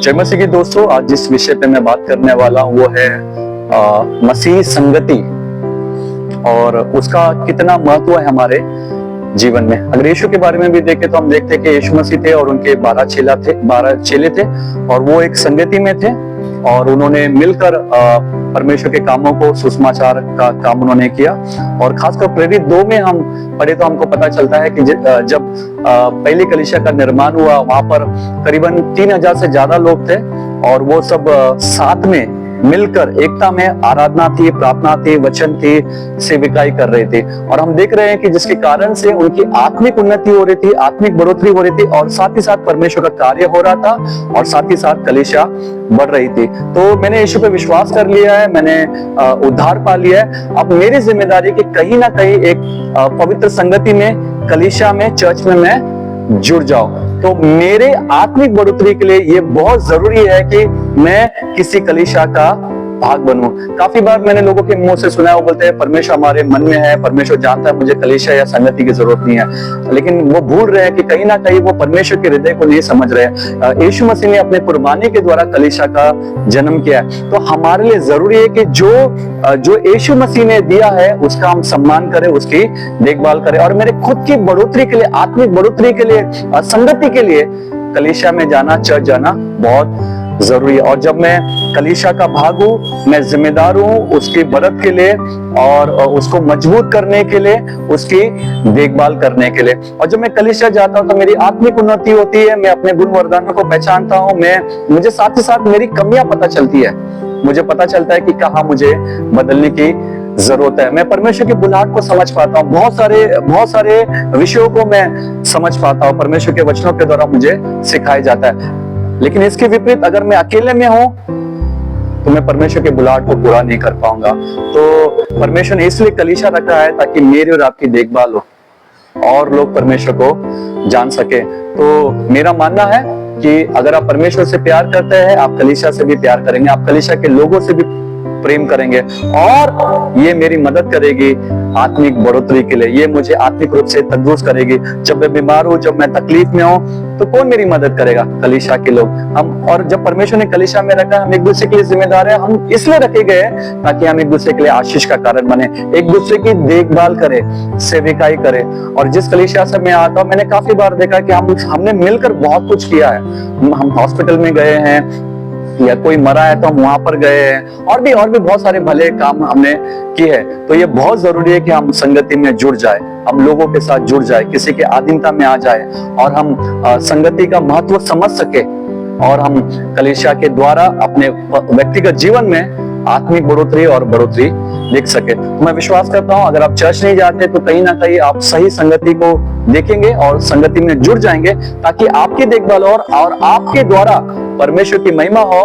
जय मसीह की दोस्तों, आज जिस विषय पे मैं बात करने वाला हूँ वो है मसीह संगति और उसका कितना महत्व है हमारे जीवन में। अगर यीशु के बारे में भी देखें तो हम देखते हैं कि यीशु मसीह थे और उनके 12 चेले थे और वो एक संगति में थे और उन्होंने मिलकर परमेश्वर के कामों को, सुसमाचार का काम उन्होंने किया। और खासकर प्रेरित 2 में हम पढ़े तो हमको पता चलता है कि जब पहली कलीसिया का निर्माण हुआ, वहां पर करीबन 3000 से ज्यादा लोग थे और वो सब साथ में मिलकर एकता में आराधना थी, प्रार्थना थी, वचन थी, सेविकाई कर रहे थे। और हम देख रहे हैं कि जिसके कारण से उनकी आत्मिक उन्नति हो रही थी, आत्मिक बढ़ोतरी हो रही थी और साथ ही साथ परमेश्वर का कार्य हो रहा था और साथ ही साथ कलीसिया बढ़ रही थी। तो मैंने यीशु पे विश्वास कर लिया है, मैंने उद्धार पा लिया है। अब मेरी जिम्मेदारी कि कहीं ना कहीं एक पवित्र संगति में, कलीसिया में, चर्च में मैं जुड़ जाऊं। तो मेरे आत्मिक बढ़ोतरी के लिए ये बहुत जरूरी है कि मैं किसी कलीसिया का भाग बनूं। काफी बार मैंने लोगों के मुंह से सुना है, वो बोलते हैं परमेश्वर हमारे मन में है, परमेश्वर जानता है, मुझे कलीसिया या संगति की जरूरत नहीं है। लेकिन वो भूल रहे हैं कि कहीं ना कहीं वो परमेश्वर के हृदय को नहीं समझ रहे। यीशु मसीह ने अपने कुर्बानी के द्वारा कलीसिया का जन्म किया है। तो हमारे लिए जरूरी है कि जो यीशु मसीह ने दिया है उसका हम सम्मान करें, उसकी देखभाल करें। और मेरे खुद की बढ़ोतरी के लिए, आत्मिक बढ़ोतरी के लिए, संगति के लिए कलीसिया में जाना, चर्च जाना बहुत जरूरी है। और जब मैं कलीसिया का भाग हूं, मैं जिम्मेदार हूं उसकी बढ़त के लिए और उसको मजबूत करने के लिए, उसकी देखभाल करने के लिए। और जब मैं कलीसिया जाता हूं तो मेरी आत्मिक उन्नति होती है, मैं अपने गुण वरदानों को पहचानता हूं, मुझे साथ ही साथ मेरी कमियां पता चलती है। मुझे पता चलता है कि कहाँ मुझे बदलने की जरूरत है। मैं परमेश्वर की बुलाहट को समझ पाता हूँ, बहुत सारे विषयों को मैं समझ पाता हूँ, परमेश्वर के वचनों के द्वारा मुझे सिखाया जाता है। लेकिन इसके विपरीत अगर मैं अकेले में हूं तो मैं परमेश्वर के बुलाहट को पूरा नहीं कर पाऊंगा। तो परमेश्वर ने इसलिए कलीसिया रखा है ताकि मेरी और आपकी देखभाल हो और लोग परमेश्वर को जान सके। तो मेरा मानना है कि अगर आप परमेश्वर से प्यार करते हैं, आप कलीसिया से भी प्यार करेंगे, आप कलीसिया के लोगों से भी प्रेम करेंगे और ये मेरी मदद करेगी आत्मिक बढ़ोतरी के लिए। ये मुझे आत्मिक रूप से तंदुरुस्त करेगी। जब मैं बीमार हूं, जब मैं तकलीफ में हूं, तो कौन मेरी मदद करेगा? कलीसिया के लोग। हम, और जब परमेश्वर ने कलीसिया में रखा, हम एक दूसरे के लिए जिम्मेदार है। हम इसलिए रखे गए ताकि हम एक दूसरे के लिए आशीष का कारण बने, एक दूसरे की देखभाल करें, सेविकाई करें। और जिस कलीसिया से मैं आता हूं, मैंने काफी बार देखा कि हमने मिलकर बहुत कुछ किया है। हम हॉस्पिटल में गए हैं या कोई मरा है तो हम वहां पर गए हैं और भी बहुत सारे भले काम हमने किए हैं। तो ये बहुत जरूरी है कि हम संगति में जुड़ जाए, हम लोगों के साथ जुड़ जाए, किसी के अधीनता में आ जाए और हम संगति का महत्व समझ सके और हम कलीसिया के द्वारा अपने व्यक्तिगत जीवन में आत्मिक बढ़ोतरी और बढ़ोतरी देख सके। तो मैं विश्वास करता हूं अगर आप चर्च नहीं जाते तो कहीं ना कहीं आप सही संगति को देखेंगे और संगति में जुड़ जाएंगे ताकि आपकी देखभाल और आपके द्वारा परमेश्वर की महिमा हो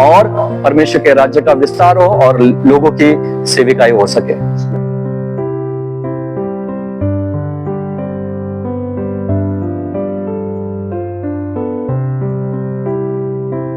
और परमेश्वर के राज्य का विस्तार हो और लोगों की सेविकाई हो सके।